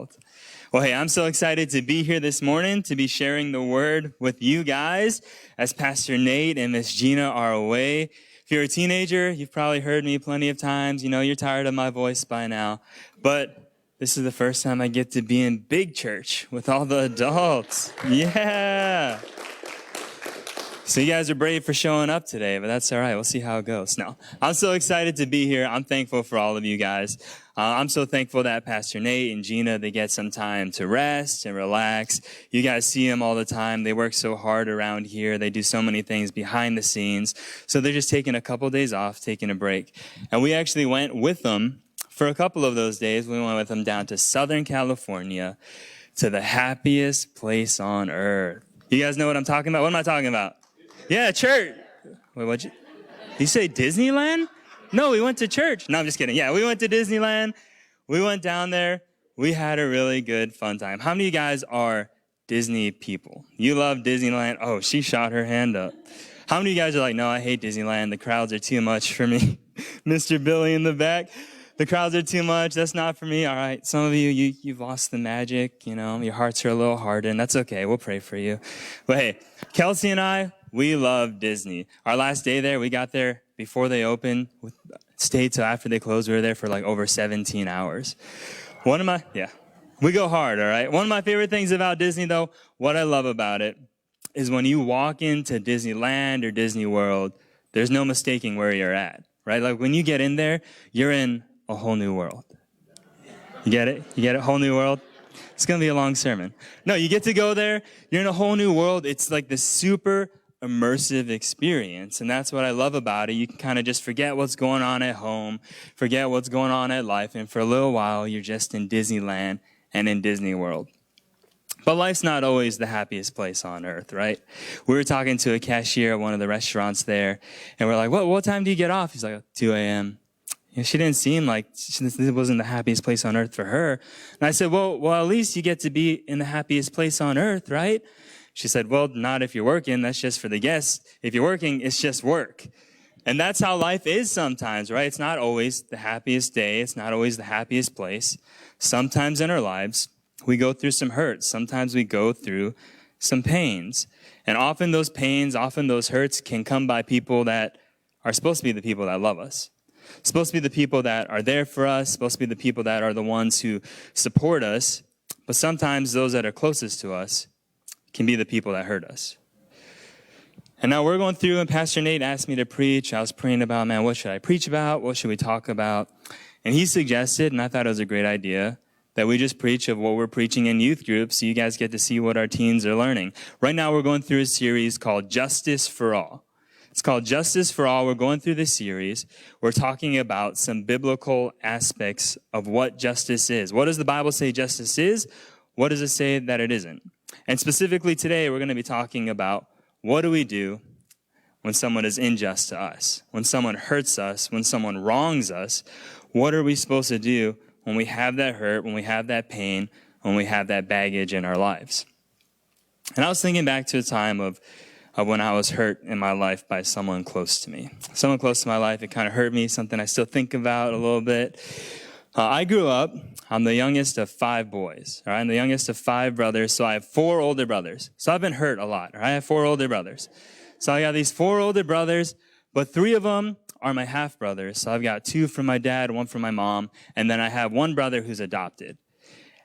adult. Well, hey, I'm so excited to be here this morning to be sharing the word with you guys as Pastor Nate and Miss Gina are away. If you're a teenager, you've probably heard me plenty of times. You know, you're tired of my voice by now. But this is the first time I get to be in big church with all the adults. Yeah. So you guys are brave for showing up today, but that's all right. We'll see how it goes. No, I'm so excited to be here. I'm thankful for all of you guys. I'm so thankful that Pastor Nate and Gina, they get some time to rest and relax. You guys see them all the time. They work so hard around here. They do so many things behind the scenes. So they're just taking a couple days off, taking a break. And we actually went with them for a couple of those days. We went with them down to Southern California to the happiest place on earth. You guys know what I'm talking about? What am I talking about? Yeah, church. Wait, what'd you say Disneyland? No, we went to church. No, I'm just kidding. Yeah, we went to Disneyland. We went down there. We had a really good, fun time. How many of you guys are Disney people? You love Disneyland? Oh, she shot her hand up. How many of you guys are like, no, I hate Disneyland. The crowds are too much for me. Mr. Billy in the back. The crowds are too much. That's not for me. All right. Some of you've lost the magic. You know, your hearts are a little hardened. That's okay. We'll pray for you. But hey, Kelsey and I, we love Disney. Our last day there, we got there before they opened, stayed till after they closed. We were there for like over 17 hours. We go hard, all right? One of my favorite things about Disney, though, what I love about it is when you walk into Disneyland or Disney World, there's no mistaking where you're at, right? Like when you get in there, you're in a whole new world. You get it? You get it? Whole new world? It's going to be a long sermon. No, you get to go there. You're in a whole new world. It's like this super immersive experience, and that's what I love about it. You can kind of just forget what's going on at home, forget what's going on at life, and for a little while, you're just in Disneyland and in Disney World. But life's not always the happiest place on earth, right? We were talking to a cashier at one of the restaurants there, and we're like, what time do you get off? He's like, 2 a.m. You know, she didn't seem like this wasn't the happiest place on earth for her. And I said, well, at least you get to be in the happiest place on earth, right? She said, well, not if you're working. That's just for the guests. If you're working, it's just work. And that's how life is sometimes, right? It's not always the happiest day. It's not always the happiest place. Sometimes in our lives, we go through some hurts. Sometimes we go through some pains. And often those pains, often those hurts can come by people that are supposed to be the people that love us. Supposed to be the people that are there for us. Supposed to be the people that are the ones who support us. But sometimes those that are closest to us can be the people that hurt us. And now we're going through, and Pastor Nate asked me to preach. I was praying about, man, what should I preach about? What should we talk about? And he suggested, and I thought it was a great idea, that we just preach of what we're preaching in youth groups so you guys get to see what our teens are learning. Right now we're going through a series called Justice for All. It's called Justice for All. We're going through this series. We're talking about some biblical aspects of what justice is. What does the Bible say justice is? What does it say that it isn't? And specifically today, we're going to be talking about what do we do when someone is unjust to us, when someone hurts us, when someone wrongs us. What are we supposed to do when we have that hurt, when we have that pain, when we have that baggage in our lives? And I was thinking back to a time of when I was hurt in my life by someone close to me. Someone close to my life, it kind of hurt me, something I still think about a little bit. I grew up, I'm the youngest of 5 boys, all right? I'm the youngest of 5 brothers, so I have 4 older brothers. So I've been hurt a lot, all right? I have 4 older brothers. So I got these 4 older brothers, but 3 of them are my half-brothers. So I've got 2 from my dad, 1 from my mom, and then I have 1 brother who's adopted.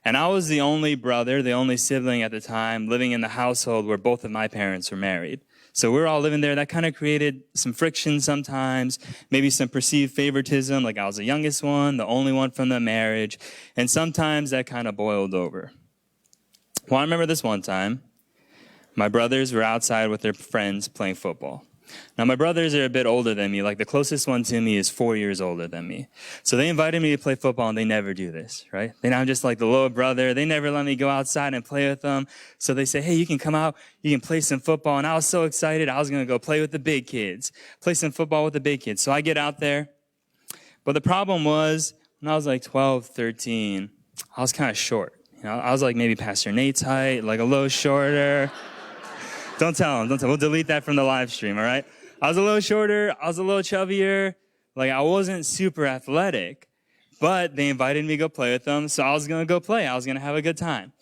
And I was the only brother, the only sibling at the time, living in the household where both of my parents were married. So we were all living there. That kind of created some friction sometimes, maybe some perceived favoritism, like I was the youngest one, the only one from the marriage. And sometimes that kind of boiled over. Well, I remember this one time, my brothers were outside with their friends playing football. Now, my brothers are a bit older than me. Like, the closest one to me is 4 years older than me. So they invited me to play football, and they never do this, right? Then I'm just like the little brother. They never let me go outside and play with them. So they say, hey, you can come out, you can play some football. And I was so excited. I was going to go play with the big kids, play some football with the big kids. So I get out there. But the problem was, when I was like 12, 13, I was kind of short. You know, I was like maybe Pastor Nate's height, like a little shorter. Don't tell him. We'll delete that from the live stream, all right? I was a little shorter. I was a little chubbier. Like, I wasn't super athletic. but they invited me to go play with them, so I was going to go play. I was going to have a good time.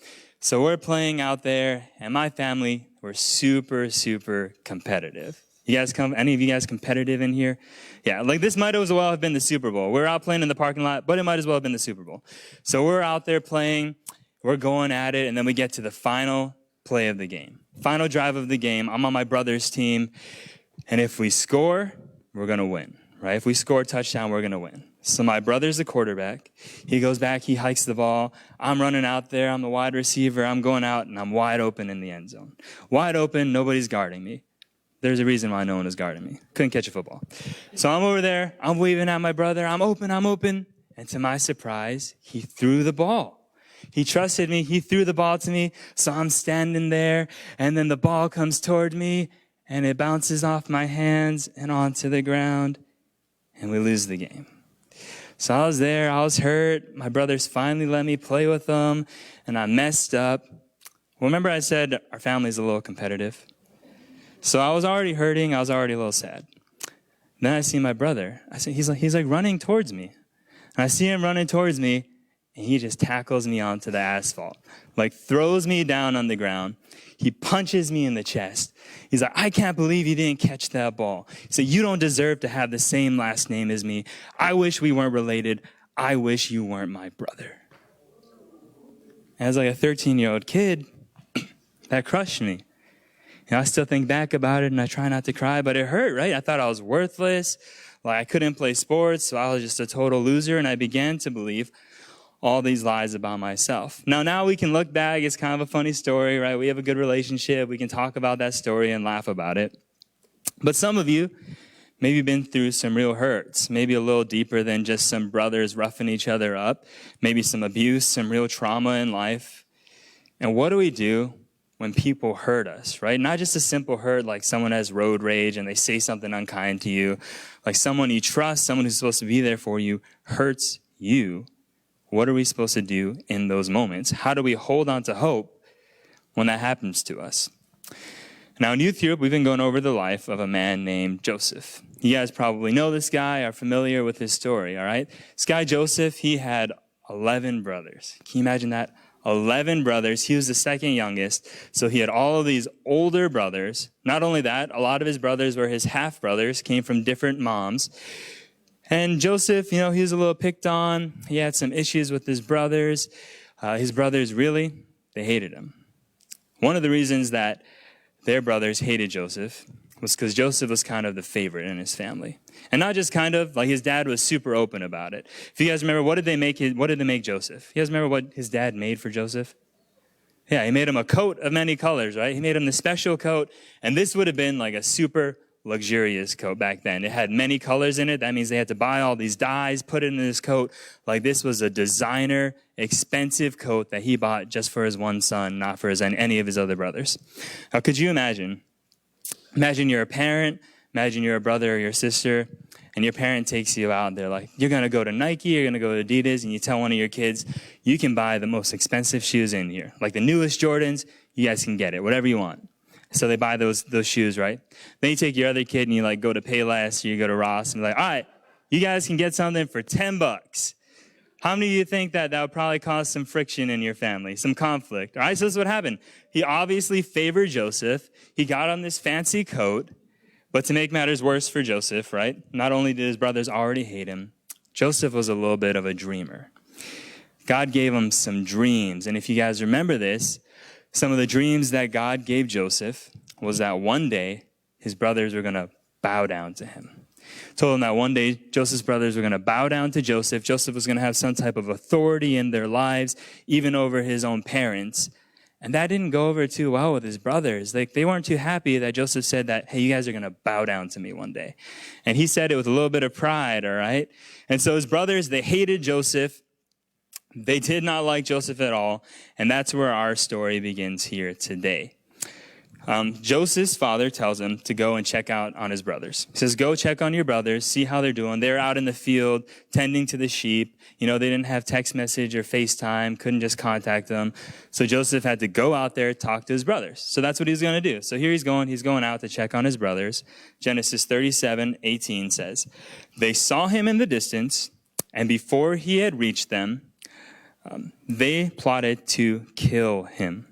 So we're playing out there, and my family were super, super competitive. Any of you guys competitive in here? Yeah, like this might as well have been the Super Bowl. We're out playing in the parking lot, but it might as well have been the Super Bowl. So we're out there playing, we're going at it, and then we get to the final play of the game. Final drive of the game. I'm on my brother's team, and if we score, we're going to win, right? If we score a touchdown, we're going to win. So my brother's the quarterback. He goes back, he hikes the ball. I'm running out there. I'm the wide receiver. I'm going out, and I'm wide open in the end zone. Wide open, nobody's guarding me. There's a reason why no one is guarding me. Couldn't catch a football. So I'm over there. I'm waving at my brother. I'm open. And to my surprise, he threw the ball. He trusted me. He threw the ball to me. So I'm standing there, and then the ball comes toward me, and it bounces off my hands and onto the ground, and we lose the game. So I was there. I was hurt. My brothers finally let me play with them, and I messed up. Remember I said our family's a little competitive? So I was already hurting. I was already a little sad. Then I see my brother. He's like running towards me. And I see him running towards me, and he just tackles me onto the asphalt, like throws me down on the ground. He punches me in the chest. He's like, I can't believe you didn't catch that ball. He said, you don't deserve to have the same last name as me. I wish we weren't related. I wish you weren't my brother. As like a 13-year-old kid, that crushed me. I still think back about it, and I try not to cry, but it hurt, right? I thought I was worthless. Like I couldn't play sports, so I was just a total loser, and I began to believe all these lies about myself. Now we can look back. It's kind of a funny story, right? We have a good relationship. We can talk about that story and laugh about it. But some of you maybe been through some real hurts, maybe a little deeper than just some brothers roughing each other up, maybe some abuse, some real trauma in life. And what do we do when people hurt us, right? Not just a simple hurt like someone has road rage and they say something unkind to you, like someone you trust, someone who's supposed to be there for you, hurts you. What are we supposed to do in those moments? How do we hold on to hope when that happens to us? Now in Youth Group, we've been going over the life of a man named Joseph. You guys probably know this guy, are familiar with his story, all right? This guy Joseph, he had 11 brothers. Can you imagine that? 11 brothers. He was the second youngest. So he had all of these older brothers. Not only that, a lot of his brothers were his half-brothers, came from different moms. And Joseph, he was a little picked on. He had some issues with his brothers. His brothers really, they hated him. One of the reasons that their brothers hated Joseph was because Joseph was kind of the favorite in his family. And not just kind of, like his dad was super open about it. If you guys remember, what did they make Joseph? You guys remember what his dad made for Joseph? Yeah, he made him a coat of many colors, right? He made him the special coat. And this would have been like a super luxurious coat back then. It had many colors in it. That means they had to buy all these dyes, put it in this coat. Like this was a designer, expensive coat that he bought just for his one son, not for any of his other brothers. Now, could you imagine? Imagine you're a parent, imagine you're a brother or your sister, and your parent takes you out, and they're like, you're going to go to Nike, you're going to go to Adidas, and you tell one of your kids, you can buy the most expensive shoes in here. Like the newest Jordans, you guys can get it, whatever you want. So they buy those shoes, right? Then you take your other kid and you like go to Payless or you go to Ross and be like, all right, you guys can get something for $10. How many of you think that would probably cause some friction in your family, some conflict? All right, so this is what happened. He obviously favored Joseph. He got on this fancy coat, but to make matters worse for Joseph, right? Not only did his brothers already hate him, Joseph was a little bit of a dreamer. God gave him some dreams, and if you guys remember this, some of the dreams that God gave Joseph was that one day his brothers were going to bow down to him. Told him that one day Joseph's brothers were going to bow down to Joseph. Joseph was going to have some type of authority in their lives, even over his own parents. And that didn't go over too well with his brothers. They weren't too happy that Joseph said that, hey, you guys are going to bow down to me one day. And he said it with a little bit of pride, all right? And so his brothers, they hated Joseph. They did not like Joseph at all. And that's where our story begins here today. Joseph's father tells him to go and check out on his brothers. He says, go check on your brothers, see how they're doing. They're out in the field tending to the sheep. They didn't have text message or FaceTime, couldn't just contact them. So Joseph had to go out there, talk to his brothers. So that's what he's going to do. So here he's going out to check on his brothers. Genesis 37:18 says, they saw him in the distance And before he had reached them, they plotted to kill him.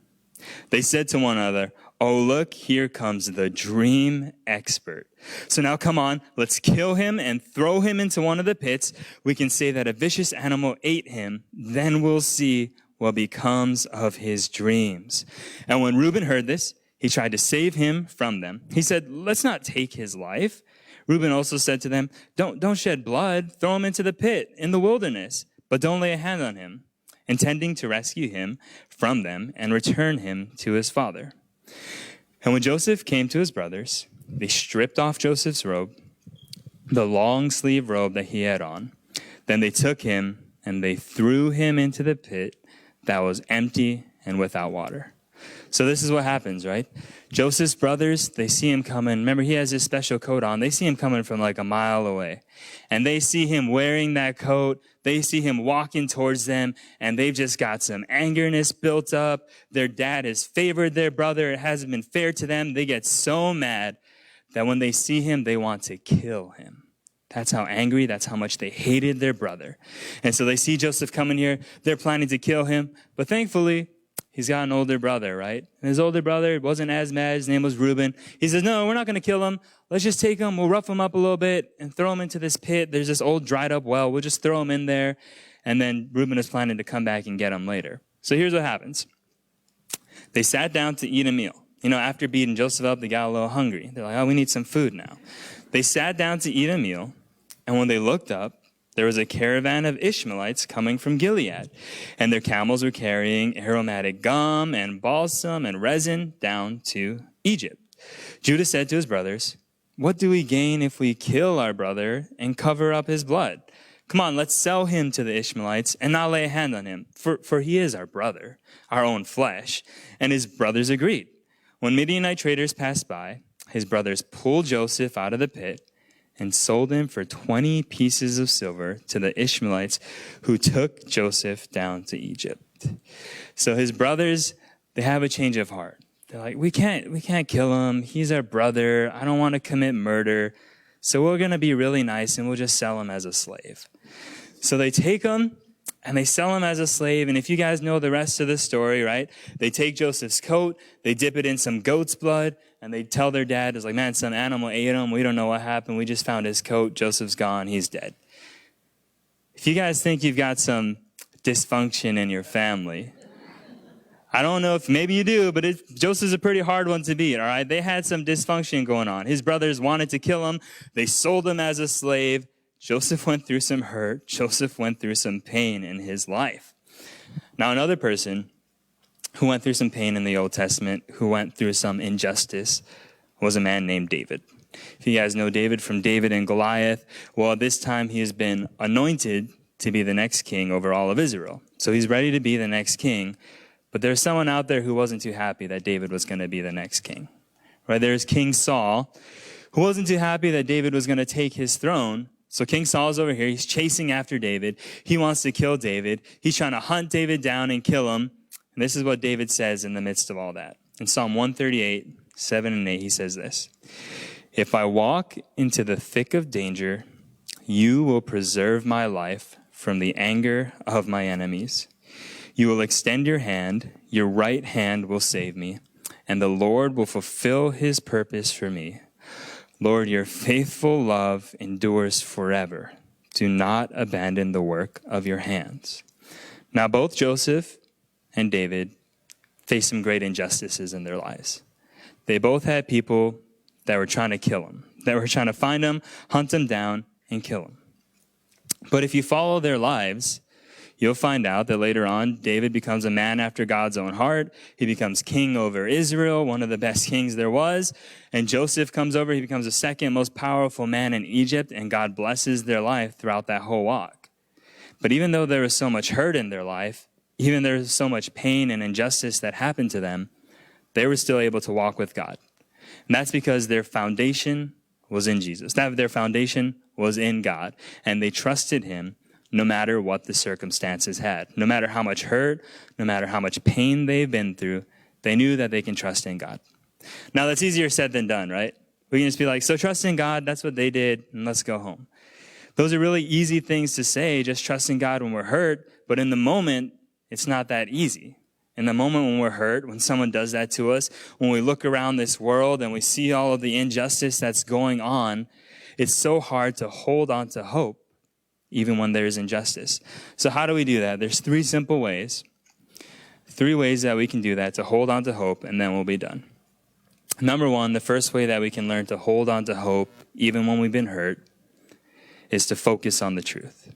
They said to one another, "Oh, look, here comes the dream expert. So now come on, let's kill him and throw him into one of the pits. We can say that a vicious animal ate him. Then we'll see what becomes of his dreams." And when Reuben heard this, he tried to save him from them. He said, "Let's not take his life." Reuben also said to them, Don't shed blood. Throw him into the pit in the wilderness, but don't lay a hand on him," intending to rescue him from them and return him to his father. And when Joseph came to his brothers, they stripped off Joseph's robe, the long sleeve robe that he had on. Then they took him and they threw him into the pit that was empty and without water. So this is what happens, right? Joseph's brothers, they see him coming. Remember, he has his special coat on. They see him coming from like a mile away. And they see him wearing that coat. They see him walking towards them, and they've just got some angerness built up. Their dad has favored their brother. It hasn't been fair to them. They get so mad that when they see him, they want to kill him. That's how angry, that's how much they hated their brother. And so they see Joseph coming here. They're planning to kill him. But thankfully, he's got an older brother, right? And his older brother wasn't as mad. His name was Reuben. He says, "No, we're not going to kill him. Let's just take him. We'll rough him up a little bit and throw him into this pit. There's this old dried up well. We'll just throw him in there." And then Reuben is planning to come back and get him later. So here's what happens. They sat down to eat a meal. After beating Joseph up, they got a little hungry. They're like, "Oh, we need some food now." They sat down to eat a meal. And when they looked up, there was a caravan of Ishmaelites coming from Gilead, and their camels were carrying aromatic gum and balsam and resin down to Egypt. Judah said to his brothers, "What do we gain if we kill our brother and cover up his blood? Come on, let's sell him to the Ishmaelites and not lay a hand on him, for he is our brother, our own flesh." And his brothers agreed. When Midianite traders passed by, his brothers pulled Joseph out of the pit and sold him for 20 pieces of silver to the Ishmaelites who took Joseph down to Egypt. So his brothers, they have a change of heart. They're like, we can't kill him. He's our brother. I don't want to commit murder. So we're going to be really nice and we'll just sell him as a slave. So they take him and they sell him as a slave. And if you guys know the rest of the story, right? They take Joseph's coat, they dip it in some goat's blood, and they tell their dad, it's like, "Man, some animal ate him. We don't know what happened. We just found his coat. Joseph's gone. He's dead." If you guys think you've got some dysfunction in your family, I don't know if maybe you do, but Joseph's a pretty hard one to beat, all right? They had some dysfunction going on. His brothers wanted to kill him. They sold him as a slave. Joseph went through some hurt. Joseph went through some pain in his life. Now, another person who went through some pain in the Old Testament, who went through some injustice, was a man named David. If you guys know David from David and Goliath, well, at this time he has been anointed to be the next king over all of Israel. So he's ready to be the next king. But there's someone out there who wasn't too happy that David was going to be the next king. Right? There's King Saul, who wasn't too happy that David was going to take his throne. So King Saul's over here. He's chasing after David. He wants to kill David. He's trying to hunt David down and kill him. And this is what David says in the midst of all that. In Psalm 138, 7 and 8, he says this: "If I walk into the thick of danger, you will preserve my life from the anger of my enemies. You will extend your hand, your right hand will save me, and the Lord will fulfill his purpose for me. Lord, your faithful love endures forever. Do not abandon the work of your hands." Now, both Joseph and David faced some great injustices in their lives. They both had people that were trying to kill him, that were trying to find him, hunt him down, and kill him. But if you follow their lives, you'll find out that later on, David becomes a man after God's own heart. He becomes king over Israel, one of the best kings there was. And Joseph comes over. He becomes the second most powerful man in Egypt, and God blesses their life throughout that whole walk. But even though there was so much hurt in their life, even there was so much pain and injustice that happened to them, they were still able to walk with God. And that's because their foundation was in Jesus. Their foundation was in God, and they trusted him no matter what the circumstances had. No matter how much hurt, no matter how much pain they've been through, they knew that they can trust in God. Now, that's easier said than done, right? We can just be like, so trust in God, that's what they did, and let's go home. Those are really easy things to say, just trusting God when we're hurt. But in the moment, it's not that easy. In the moment when we're hurt, when someone does that to us, when we look around this world and we see all of the injustice that's going on, it's so hard to hold on to hope, even when there's injustice. So how do we do that? There's 3 simple ways. 3 ways that we can do that to hold on to hope, and then we'll be done. Number 1, the first way that we can learn to hold on to hope, even when we've been hurt, is to focus on the truth.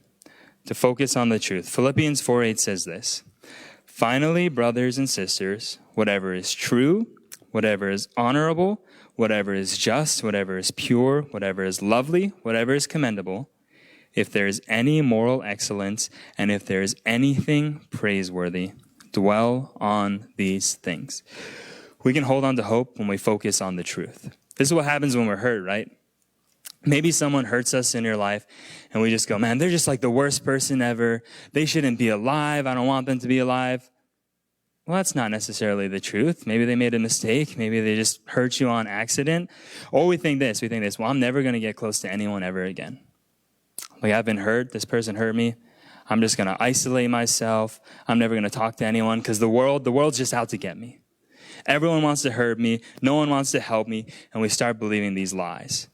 To focus on the truth. Philippians 4:8 says this, "Finally, brothers and sisters, whatever is true, whatever is honorable, whatever is just, whatever is pure, whatever is lovely, whatever is commendable, if there is any moral excellence, and if there is anything praiseworthy, dwell on these things." We can hold on to hope when we focus on the truth. This is what happens when we're hurt, right? Maybe someone hurts us in your life, and we just go, man, they're just like the worst person ever. They shouldn't be alive. I don't want them to be alive. Well, that's not necessarily the truth. Maybe they made a mistake. Maybe they just hurt you on accident. Or we think this, well, I'm never going to get close to anyone ever again. Like, I've been hurt. This person hurt me. I'm just going to isolate myself. I'm never going to talk to anyone because the world's just out to get me. Everyone wants to hurt me. No one wants to help me. And we start believing these lies.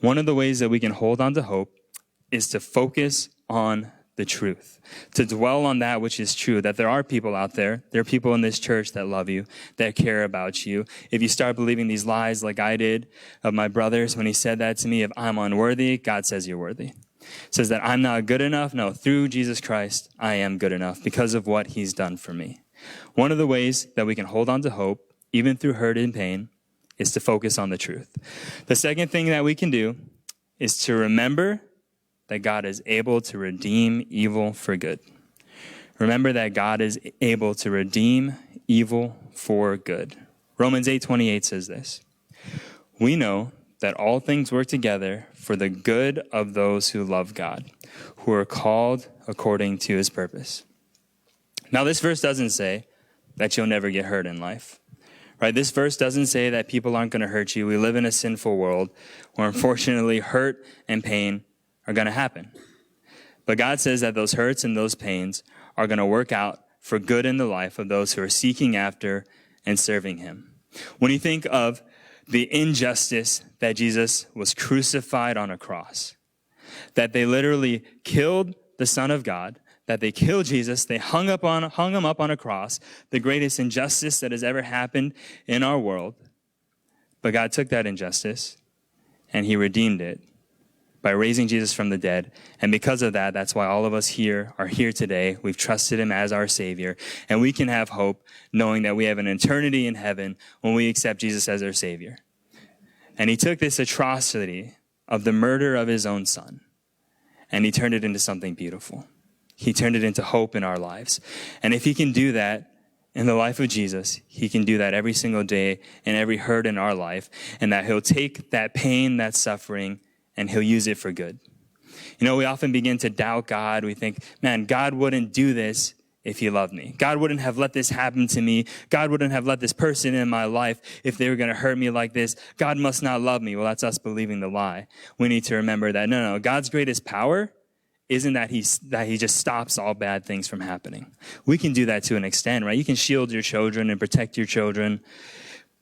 One of the ways that we can hold on to hope is to focus on the truth, to dwell on that which is true, that there are people out there are people in this church that love you, that care about you. If you start believing these lies like I did of my brothers when he said that to me, if I'm unworthy, God says you're worthy. Says that I'm not good enough. No, through Jesus Christ, I am good enough because of what he's done for me. One of the ways that we can hold on to hope, even through hurt and pain, is to focus on the truth. The second thing that we can do is to remember that God is able to redeem evil for good. Remember that God is able to redeem evil for good. Romans 8:28 says this, "We know that all things work together for the good of those who love God, who are called according to his purpose." Now, this verse doesn't say that you'll never get hurt in life. Right? This verse doesn't say that people aren't going to hurt you. We live in a sinful world where, unfortunately, hurt and pain are going to happen. But God says that those hurts and those pains are going to work out for good in the life of those who are seeking after and serving him. When you think of the injustice that Jesus was crucified on a cross, that they literally killed the Son of God, that they killed Jesus, they hung him up on a cross, the greatest injustice that has ever happened in our world. But God took that injustice and he redeemed it by raising Jesus from the dead. And because of that, that's why all of us here are here today. We've trusted him as our Savior, and we can have hope knowing that we have an eternity in heaven when we accept Jesus as our Savior. And he took this atrocity of the murder of his own son, and he turned it into something beautiful. He turned it into hope in our lives. And if he can do that in the life of Jesus, he can do that every single day in every hurt in our life, and that he'll take that pain, that suffering, and he'll use it for good. You know, we often begin to doubt God. We think, man, God wouldn't do this if he loved me. God wouldn't have let this happen to me. God wouldn't have let this person in my life if they were going to hurt me like this. God must not love me. Well, that's us believing the lie. We need to remember that, no, God's greatest power isn't that he just stops all bad things from happening. We can do that to an extent, right? You can shield your children and protect your children,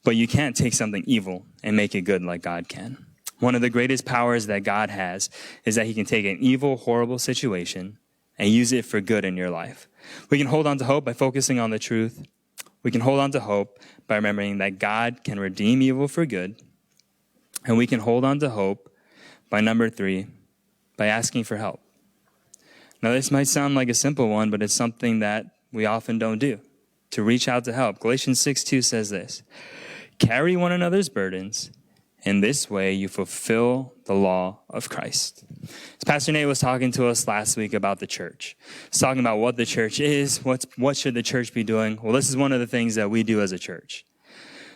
but you can't take something evil and make it good like God can. One of the greatest powers that God has is that he can take an evil, horrible situation and use it for good in your life. We can hold on to hope by focusing on the truth. We can hold on to hope by remembering that God can redeem evil for good. And we can hold on to hope by number 3, by asking for help. Now, this might sound like a simple one, but it's something that we often don't do, to reach out to help. Galatians 6:2 says this, "Carry one another's burdens. In this way, you fulfill the law of Christ." As Pastor Nate was talking to us last week about the church. He's talking about what the church is, what should the church be doing. Well, this is one of the things that we do as a church.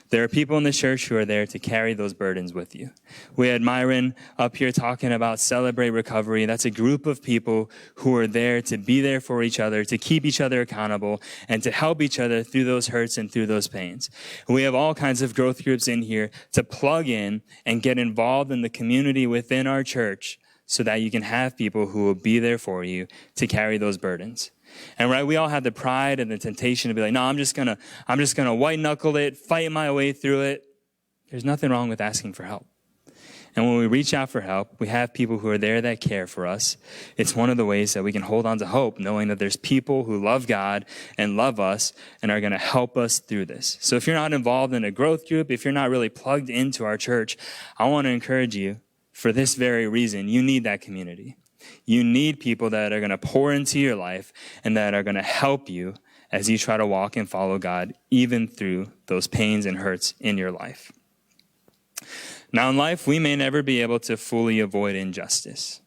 There are people in the church who are there to carry those burdens with you. We had Myron up here talking about Celebrate Recovery. That's a group of people who are there to be there for each other, to keep each other accountable, and to help each other through those hurts and through those pains. We have all kinds of growth groups in here to plug in and get involved in the community within our church so that you can have people who will be there for you to carry those burdens. And right, we all have the pride and the temptation to be like, no, I'm just gonna white knuckle it, fight my way through it. There's nothing wrong with asking for help. And when we reach out for help, we have people who are there that care for us. It's one of the ways that we can hold on to hope, knowing that there's people who love God and love us and are going to help us through this. So if you're not involved in a growth group, if you're not really plugged into our church, I want to encourage you, for this very reason, you need that community. You need people that are going to pour into your life and that are going to help you as you try to walk and follow God, even through those pains and hurts in your life. Now in life, we may never be able to fully avoid injustice.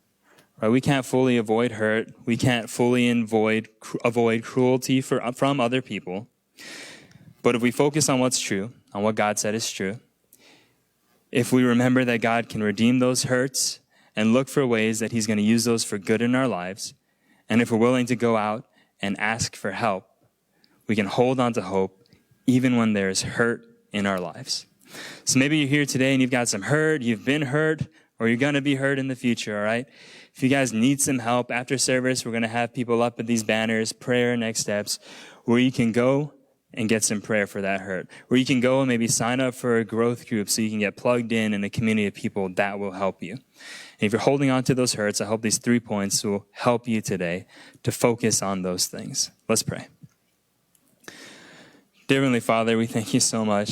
Right? We can't fully avoid hurt. We can't fully avoid cruelty from other people. But if we focus on what's true, on what God said is true, if we remember that God can redeem those hurts and look for ways that he's going to use those for good in our lives, and if we're willing to go out and ask for help, we can hold on to hope even when there's hurt in our lives. So maybe you're here today and you've got some hurt, you've been hurt, or you're going to be hurt in the future, all right? If you guys need some help after service, we're going to have people up at these banners, prayer, next steps, where you can go and get some prayer for that hurt. Where you can go and maybe sign up for a growth group so you can get plugged in a community of people that will help you. And if you're holding on to those hurts, I hope these 3 points will help you today to focus on those things. Let's pray. Dear Heavenly Father, we thank you so much